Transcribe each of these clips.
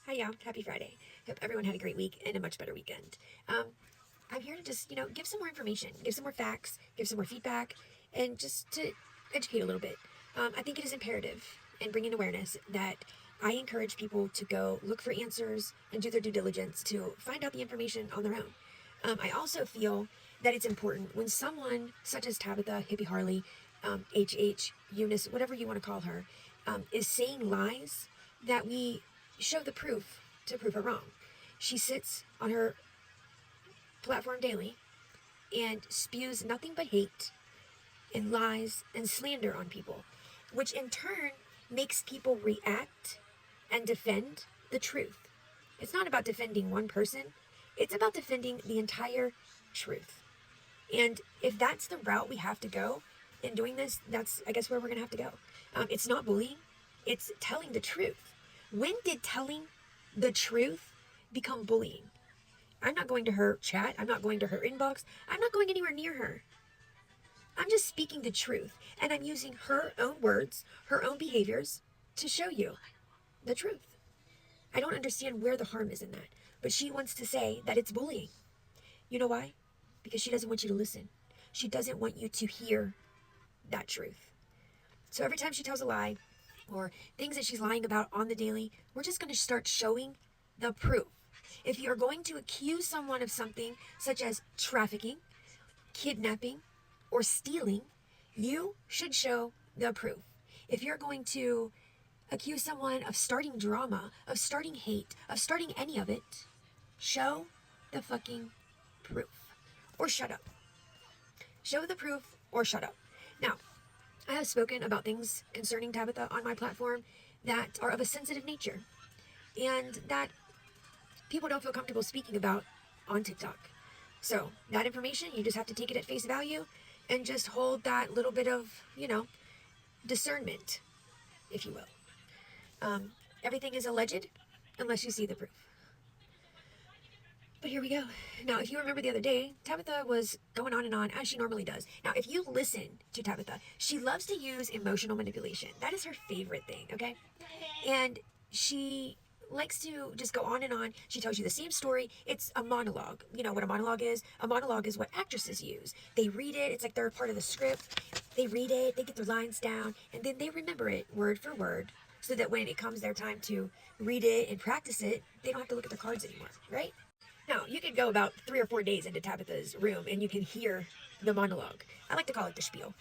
Hi, y'all. Happy Friday. Hope everyone had a great week and a much better weekend. I'm here to just, give some more information, give some more facts, give some more feedback, and just to educate a little bit. I think it is imperative in bringing awareness that I encourage people to go look for answers and do their due diligence to find out the information on their own. I also feel that it's important when someone such as Tabitha, Hippie Harley, HH, Eunice, whatever you want to call her, is saying lies, that we show the proof to prove her wrong. She sits on her platform daily and spews nothing but hate and lies and slander on people, which in turn makes people react and defend the truth. It's not about defending one person, it's about defending the entire truth. And if that's the route we have to go in doing this, that's, I guess, where we're going to have to go. It's not bullying, it's telling the truth. When did telling the truth become bullying? I'm not going to her chat. I'm not going to her inbox. I'm not going anywhere near her. I'm just speaking the truth. And I'm using her own words, her own behaviors to show you the truth. I don't understand where the harm is in that. But she wants to say that it's bullying. You know why? Because she doesn't want you to listen. She doesn't want you to hear that truth. So every time she tells a lie or things that she's lying about on the daily, we're just going to start showing the proof. If you're going to accuse someone of something such as trafficking, kidnapping, or stealing, you should show the proof. If you're going to accuse someone of starting drama, of starting hate, of starting any of it, show the fucking proof. Or shut up. Show the proof or shut up. Now, I have spoken about things concerning Tabitha on my platform that are of a sensitive nature and that people don't feel comfortable speaking about on TikTok. So that information, you just have to take it at face value and just hold that little bit of, discernment, if you will. Everything is alleged unless you see the proof. But here we go. Now, if you remember the other day, Tabitha was going on and on as she normally does. Now, if you listen to Tabitha, she loves to use emotional manipulation. That is her favorite thing, okay? And she likes to just go on and on. She tells you the same story. It's a monologue. You know what a monologue is? A monologue is what actresses use. They read it. It's like they're a part of the script. They read it. They get their lines down. And then they remember it word for word so that when it comes their time to read it and practice it, they don't have to look at their cards anymore, right? Now, you could go about 3 or 4 days into Tabitha's room and you can hear the monologue. I like to call it the spiel,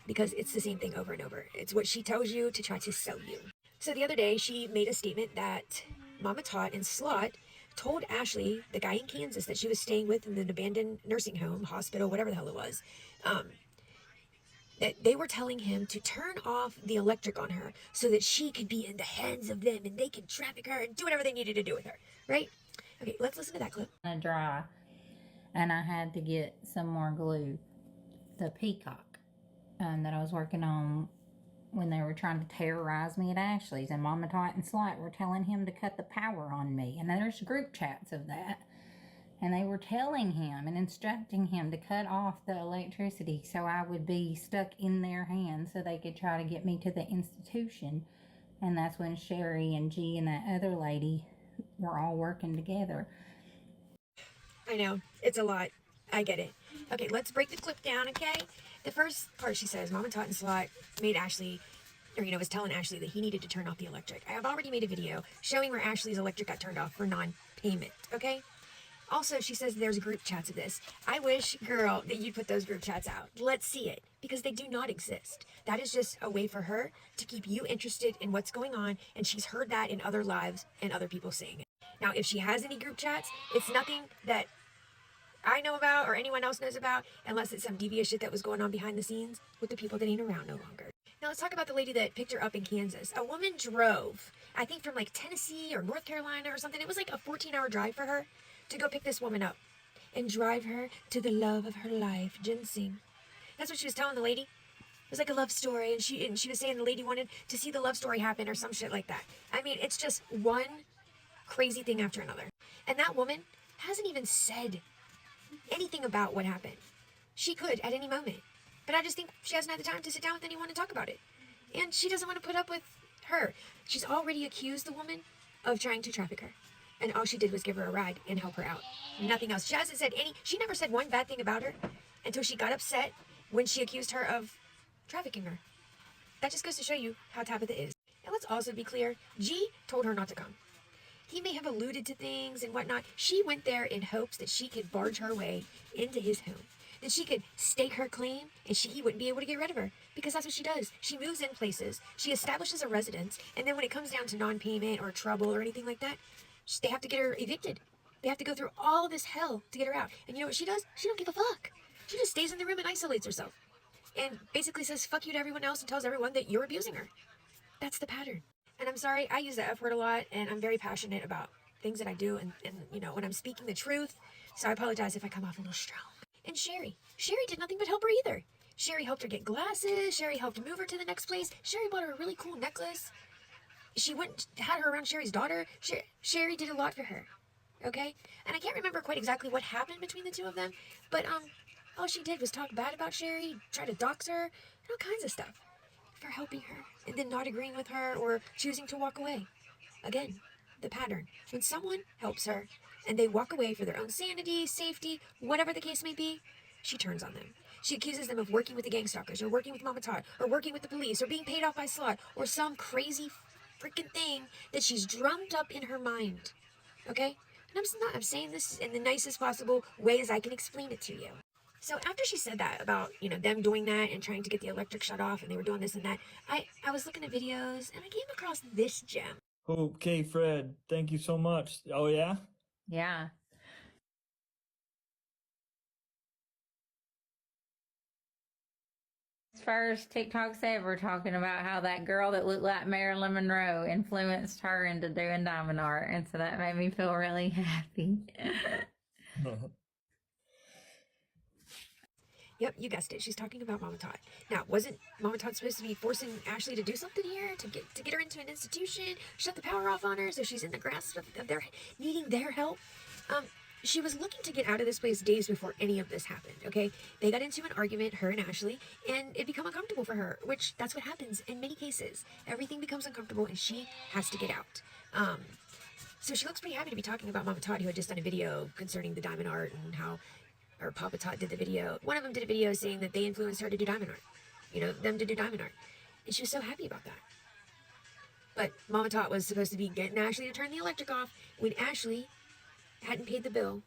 because it's the same thing over and over. It's what she tells you to try to sell you. So the other day, she made a statement that Mama Tot and Slot told Ashley, the guy in Kansas that she was staying with in an abandoned nursing home, hospital, whatever the hell it was, that they were telling him to turn off the electric on her so that she could be in the hands of them and they could traffic her and do whatever they needed to do with her, right? Okay, let's listen to that clip. Dry, and I had to get some more glue. The peacock that I was working on when they were trying to terrorize me at Ashley's, and Mama Tot and Slot were telling him to cut the power on me. And there's group chats of that. And they were telling him and instructing him to cut off the electricity so I would be stuck in their hands so they could try to get me to the institution. And that's when Sherry and G and that other lady were all working together. I know, it's a lot. I get it. Okay, let's break the clip down, okay? The first part, she says, Mama Tot and Slot made Ashley, or, was telling Ashley that he needed to turn off the electric. I have already made a video showing where Ashley's electric got turned off for non-payment, okay? Also, she says there's group chats of this. I wish, girl, that you'd put those group chats out. Let's see it, because they do not exist. That is just a way for her to keep you interested in what's going on, and she's heard that in other lives and other people saying it. Now, if she has any group chats, it's nothing that I know about or anyone else knows about, unless it's some devious shit that was going on behind the scenes with the people that ain't around no longer. Now let's talk about the lady that picked her up in Kansas. A woman drove, I think from like Tennessee or North Carolina or something. It was like a 14-hour drive for her to go pick this woman up and drive her to the love of her life, ginseng. That's what she was telling the lady. It was like a love story, and she was saying the lady wanted to see the love story happen or some shit like that. I mean, it's just one crazy thing after another. And that woman hasn't even said anything about what happened. She could at any moment. But I just think she hasn't had the time to sit down with anyone and talk about it. And she doesn't want to put up with her. She's already accused the woman of trying to traffic her. And all she did was give her a ride and help her out. Nothing else. She never said one bad thing about her until she got upset when she accused her of trafficking her. That just goes to show you how Tabitha is. And let's also be clear, G told her not to come. He may have alluded to things and whatnot. She went there in hopes that she could barge her way into his home, that she could stake her claim and he wouldn't be able to get rid of her, because that's what she does. She moves in places, she establishes a residence, and then when it comes down to non-payment or trouble or anything like that, they have to get her evicted. They have to go through all this hell to get her out. And you know what she does? She don't give a fuck. She just stays in the room and isolates herself and basically says fuck you to everyone else and tells everyone that you're abusing her. That's the pattern. And I'm sorry, I use the F word a lot, and I'm very passionate about things that I do, and when I'm speaking the truth. So I apologize if I come off a little strong. And Sherry did nothing but help her either. Sherry helped her get glasses. Sherry helped move her to the next place. Sherry bought her a really cool necklace. She had her around Sherry's daughter. Sherry did a lot for her. Okay? And I can't remember quite exactly what happened between the two of them, but all she did was talk bad about Sherry, try to dox her, and all kinds of stuff for helping her, and then not agreeing with her or choosing to walk away. Again, the pattern. When someone helps her and they walk away for their own sanity, safety, whatever the case may be, she turns on them. She accuses them of working with the gang stalkers, or working with Mama Todd, or working with the police, or being paid off by SWAT, or some crazy freaking thing that she's drummed up in her mind. Okay? And I'm saying this in the nicest possible way as I can explain it to you. So after she said that about, them doing that and trying to get the electric shut off and they were doing this and that, I was looking at videos and I came across this gem. Okay, Fred, thank you so much. Oh, yeah? Yeah. First TikToks ever talking about how that girl that looked like Marilyn Monroe influenced her into doing diamond art. And so that made me feel really happy. Yep, you guessed it. She's talking about Mama Todd. Now, wasn't Mama Todd supposed to be forcing Ashley to do something here to get her into an institution, shut the power off on her so she's in the grasp of their needing their help? She was looking to get out of this place days before any of this happened, okay? They got into an argument, her and Ashley, and it became uncomfortable for her, which that's what happens in many cases. Everything becomes uncomfortable and she has to get out. So she looks pretty happy to be talking about Mama Todd, who had just done a video concerning the diamond art and how, or Papa Todd did the video. One of them did a video saying that they influenced her to do diamond art, them to do diamond art. And she was so happy about that. But Mama Todd was supposed to be getting Ashley to turn the electric off when Ashley hadn't paid the bill,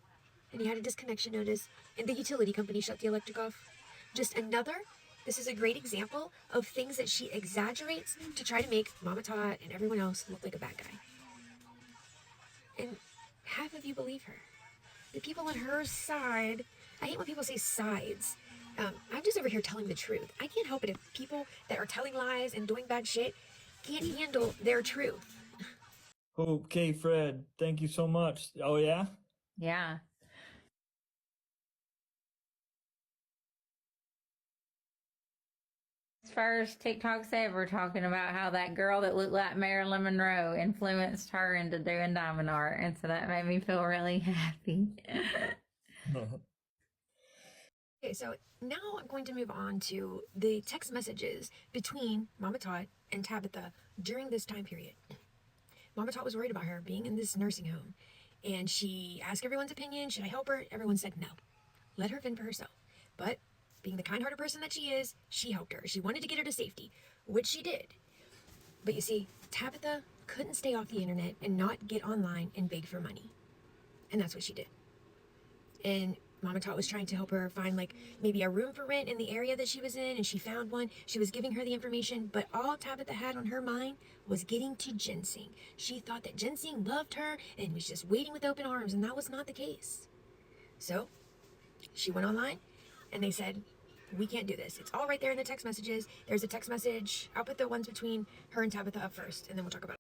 and he had a disconnection notice, and the utility company shut the electric off. This is a great example of things that she exaggerates to try to make Mama Todd and everyone else look like a bad guy. And half of you believe her. The people on her side, I hate when people say sides. I'm just over here telling the truth. I can't help it if people that are telling lies and doing bad shit can't handle their truth. Okay, Fred, thank you so much. Oh, yeah? Yeah. First TikToks ever talking about how that girl that looked like Marilyn Monroe influenced her into doing diamond art. And so that made me feel really happy. Okay, so now I'm going to move on to the text messages between Mama Todd and Tabitha during this time period. Mama Todd was worried about her being in this nursing home, and she asked everyone's opinion. Should I help her? Everyone said no. Let her fend for herself. But being the kind-hearted person that she is, she helped her. She wanted to get her to safety, which she did. But you see, Tabitha couldn't stay off the internet and not get online and beg for money. And that's what she did. And Mama Tot was trying to help her find maybe a room for rent in the area that she was in, and she found one. She was giving her the information, but all Tabitha had on her mind was getting to Ginseng. She thought that Ginseng loved her and was just waiting with open arms, and that was not the case. So she went online and they said, we can't do this. It's all right there in the text messages. There's a text message. I'll put the ones between her and Tabitha up first, and then we'll talk about it.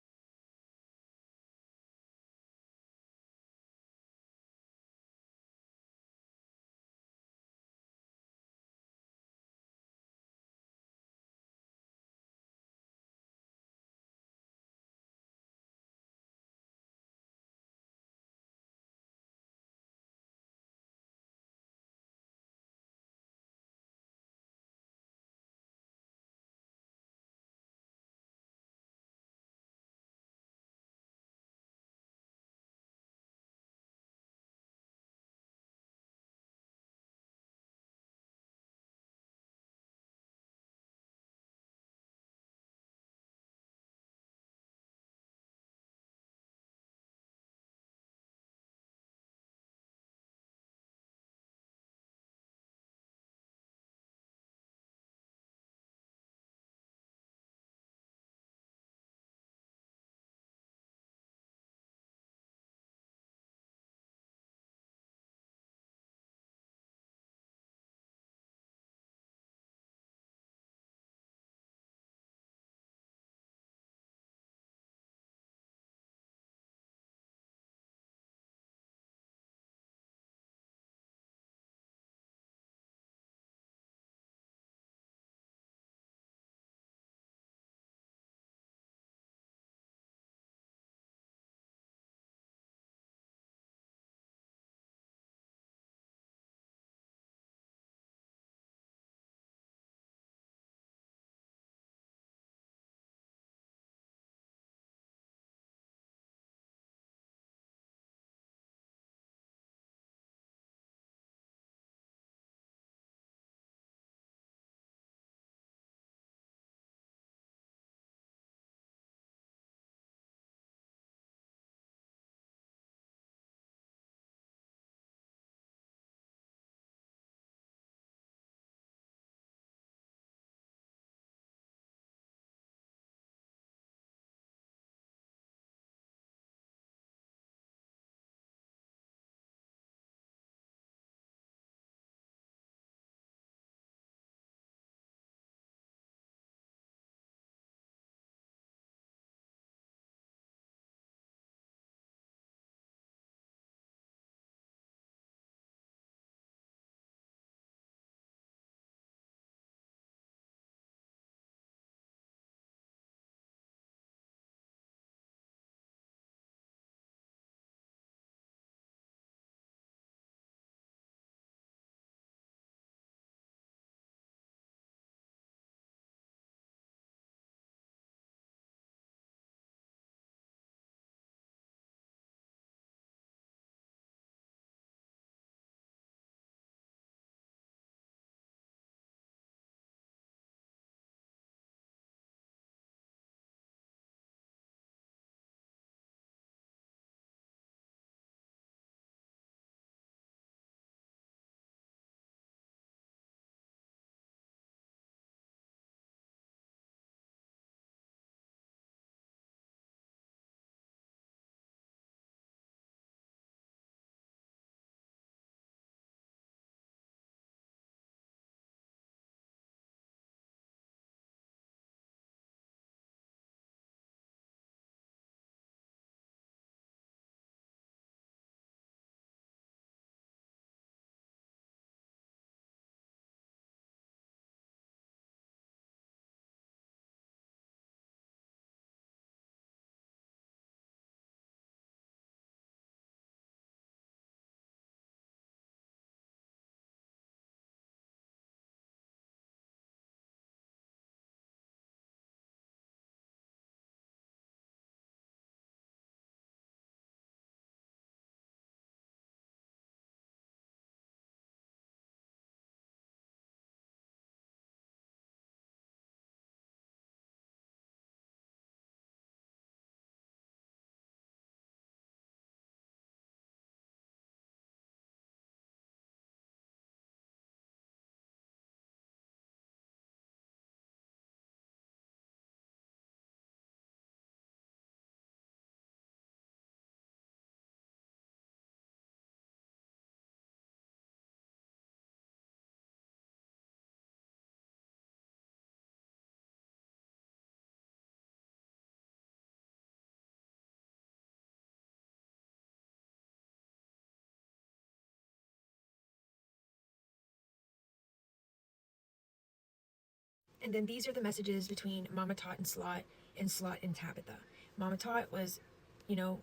And then these are the messages between Mama Tot and Slot and Tabitha. Mama Tot was, you know,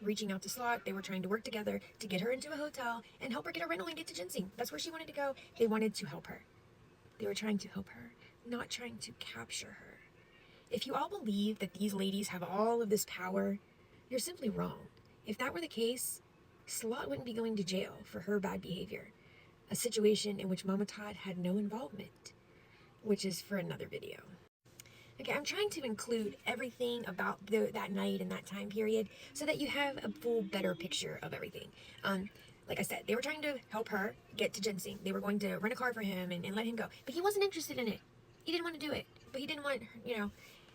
reaching out to Slot. They were trying to work together to get her into a hotel and help her get a rental and get to ginseng. That's where she wanted to go. They wanted to help her. They were trying to help her, not trying to capture her. If you all believe that these ladies have all of this power, you're simply wrong. If that were the case, Slot wouldn't be going to jail for her bad behavior, a situation in which Mama Tot had no involvement, which is for another video. Okay, I'm trying to include everything about that night and that time period so that you have a full, better picture of everything. Like I said, they were trying to help her get to ginseng. They were going to rent a car for him and let him go. But he wasn't interested in it. He didn't want to do it. But he didn't want, you know.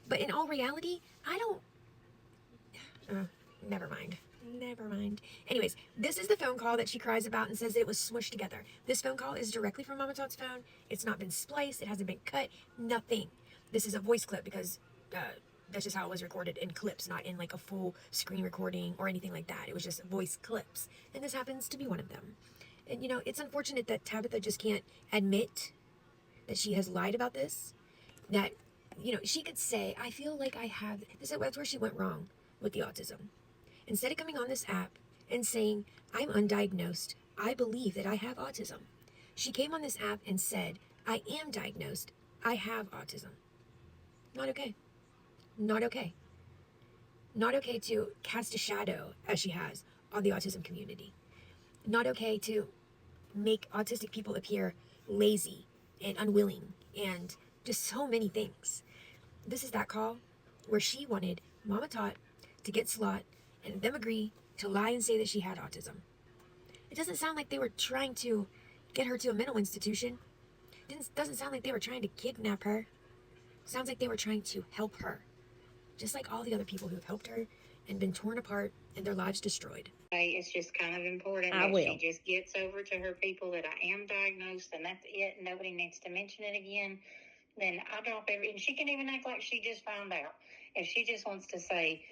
But in all reality, I don't... never mind. Never mind. Anyways, this is the phone call that she cries about and says it was smushed together. This phone call is directly from Mama Tot's phone. It's not been spliced. It hasn't been cut. Nothing. This is a voice clip because that's just how it was recorded in clips, not in like a full screen recording or anything like that. It was just voice clips. And this happens to be one of them. And, you know, it's unfortunate that Tabitha just can't admit that she has lied about this. That, you know, she could say, I feel like I have... That's where she went wrong with the autism. Instead of coming on this app and saying, I'm undiagnosed, I believe that I have autism. She came on this app and said, I am diagnosed, I have autism. Not okay. Not okay. Not okay to cast a shadow, as she has, on the autism community. Not okay to make autistic people appear lazy and unwilling and just so many things. This is that call where she wanted Mama Tot to get Slot and them agree to lie and say that she had autism. It doesn't sound like they were trying to get her to a mental institution. It doesn't sound like they were trying to kidnap her. It sounds like they were trying to help her. Just like all the other people who have helped her and been torn apart and their lives destroyed. It's just kind of important that she just gets over to her people that I am diagnosed and that's it. Nobody needs to mention it again. Then I drop and she can even act like she just found out. If she just wants to say,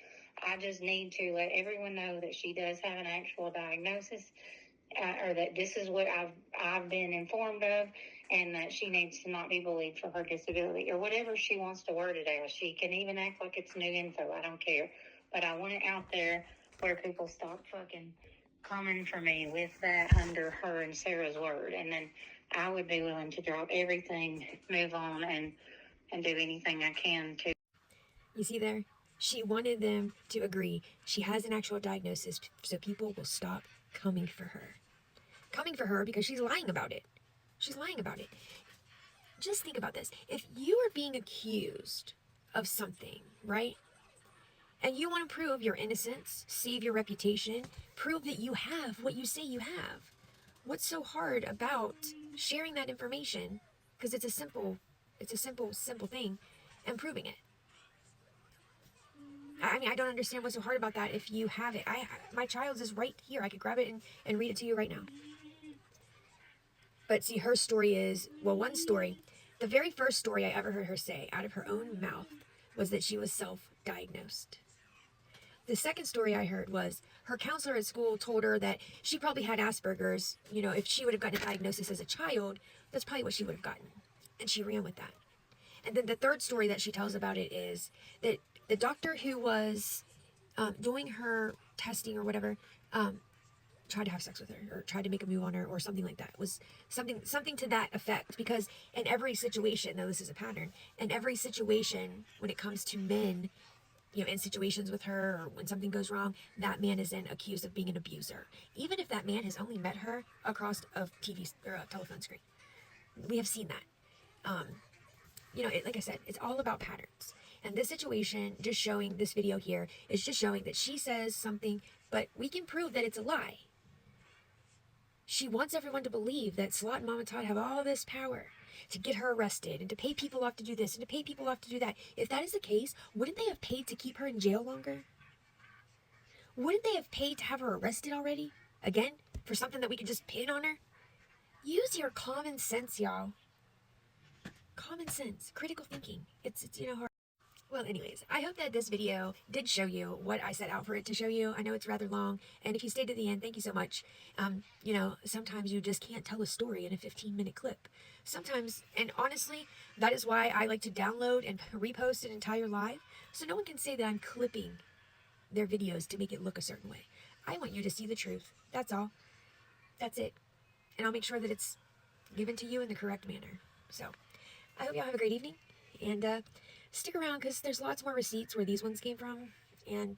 I just need to let everyone know that she does have an actual diagnosis, or that this is what I've been informed of, and that she needs to not be believed for her disability, or whatever she wants to word it as. She can even act like it's new info. I don't care. But I want it out there where people stop fucking coming for me with that under her and Sarah's word. And then I would be willing to drop everything, move on, and do anything I can to. You see there? She wanted them to agree she has an actual diagnosis so people will stop coming for her. Coming for her because she's lying about it. She's lying about it. Just think about this. If you are being accused of something, right? And you want to prove your innocence, save your reputation, prove that you have what you say you have. What's so hard about sharing that information? Because it's a simple thing, and proving it. I mean, I don't understand what's so hard about that if you have it. My child's is right here. I could grab it and read it to you right now. But see, her story is, well, one story, the very first story I ever heard her say out of her own mouth was that she was self-diagnosed. The second story I heard was her counselor at school told her that she probably had Asperger's. You know, if she would have gotten a diagnosis as a child, that's probably what she would have gotten. And she ran with that. And then the third story that she tells about it is that the doctor who was doing her testing or whatever tried to have sex with her or tried to make a move on her or something like that. It was something to that effect, because in every situation, now this is a pattern, in every situation when it comes to men, you know, in situations with her or when something goes wrong, that man is then accused of being an abuser, even if that man has only met her across a TV or a telephone screen. We have seen that. You know, like I said, it's all about patterns. And this situation, just showing this video here, is just showing that she says something, but we can prove that it's a lie. She wants everyone to believe that Slot and Mama Tot have all this power to get her arrested and to pay people off to do this and to pay people off to do that. If that is the case, wouldn't they have paid to keep her in jail longer? Wouldn't they have paid to have her arrested already? Again, for something that we could just pin on her? Use your common sense, y'all. Common sense, critical thinking. It's you know, hard. Well, anyways, I hope that this video did show you what I set out for it to show you. I know it's rather long, and if you stayed to the end, thank you so much. You know, sometimes you just can't tell a story in a 15-minute clip. Sometimes, and honestly, that is why I like to download and repost an entire live, so no one can say that I'm clipping their videos to make it look a certain way. I want you to see the truth. That's all. That's it. And I'll make sure that it's given to you in the correct manner. So, I hope y'all have a great evening, and stick around because there's lots more receipts where these ones came from, and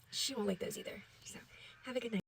she won't like those either. So, have a good night.